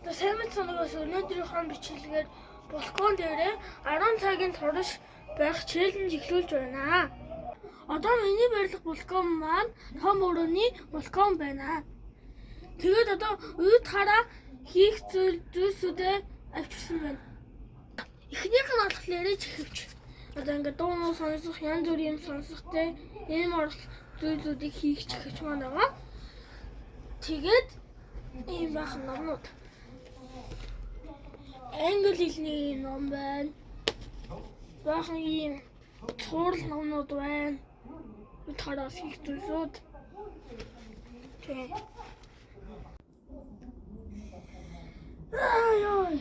Сайн мэдсэнээс өнөөдрийнхөө бичлэгээр балкон дээрээ 10 цагийн турш байх челленж эхлүүлж байна. Одоо миний барилга балкон маань том өрөөний балкон байна. Тэгээд одоо үйд хараа хийх зүйлсүүдээ авчирсан байна. Эхнийх нь болохоор чихвч. Одоо ингээд дуунуу сонсох, янз бүрийн юм сонсохтэй ийм зүйлсүүдийг хийх чихвч маань байгаа. Тэгээд ийм бахан номнууд. Англи хэлний ном байна. Бахан ийм цуврал номнууд байна. Бид хараас хийх зүйлсүүд. Тэгээ. Ай.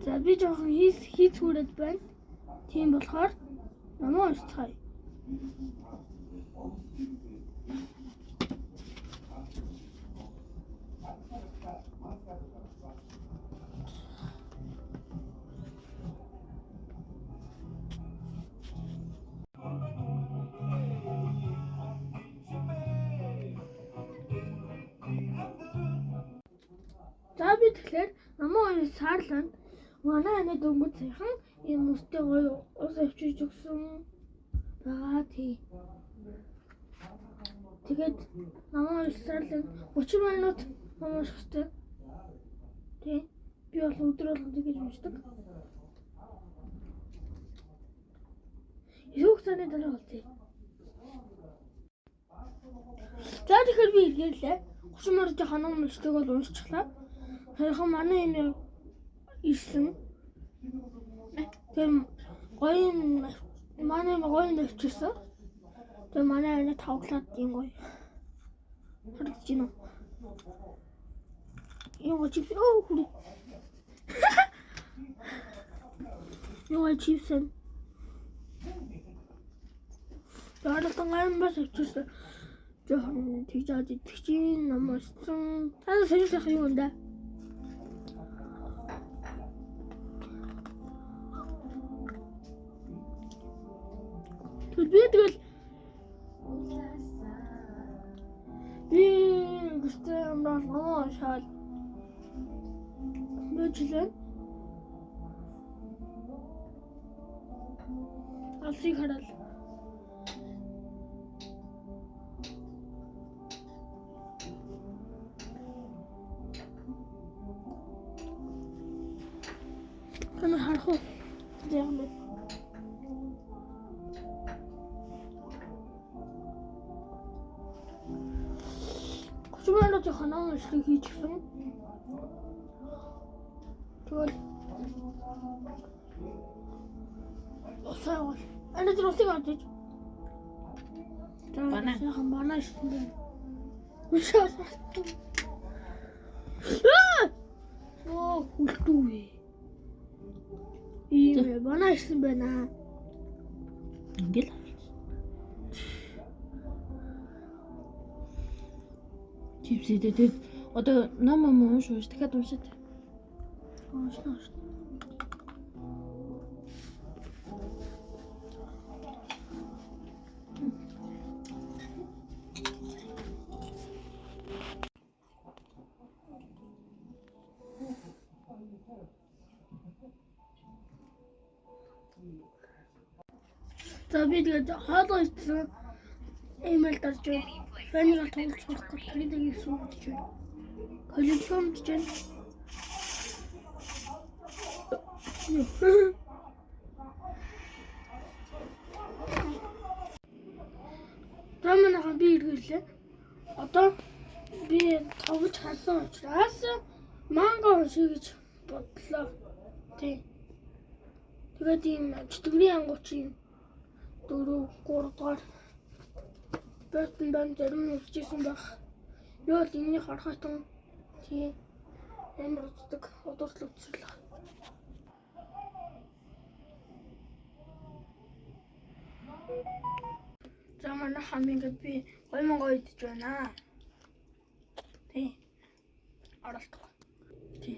За би жоохон хийцгүүрээд байна. Тийм болохоор намаа уусцгаая. За би тэгэхээр намаа уус саарлаа. Манай анаа дөнгөж сайхан ийм мөстэй гоё ус авчиж өгсөн байгаа тий. Тэгээд намаа уус саарлаа 30 минут намаа шахтай. Тий. Би бол өдөр болгон тэгэж уншдаг. Юух таны дараа болтий. За тэгэхээр би иргэлээ. 30 минут ханаа уншдаг бол уншчихлаа. Харин манай энэ ирсэн. Тэм гоё манай гоё навчсан. Тэм манай энэ тавглаад юм гоё. Харагдаж байна уу? Юу чипс хүри. Юу чипсэн. Яагаад гайм бас авчирсан. Жохон тэгжээд итгэжин намайсан. Таа сэрсэх юм да. Би тэгэл гэртээ амраа шал мэдлэн алсыг хараад kana харах уу юм. Чумаараа ханаа өшлөг хийчихсэн. Тэгвэл осоо. Энд дээр усыг авчих. Бана ирсэн дээ. Үшээ. Хүлтүүе. Ийм бана ирсэн байна. Ингээл чипсэдэд одоо ном унш дахиад уншаад. Уншна. За би тэгээд хаалга ицсэн имэйл дарж байна. Фэнийг тоглох гэж тэрийг суулгаж байна. Коллекцон гэж байна. Таманаха би иргэлээ. Одоо би тоглож харсан учраас манго уншиж гэж бодлоо. Тий. Тэгээд ийм чөтгөрийн ангуучийн 4 3 дугаар бэтэн бан зарим нь үзчихсэн байх. Би бол энэний харахтан тий амар үздэг удирдлага үзүүлэх. За манай хамингээд би гоё идэж байна. Тий. Оролдох. Тий.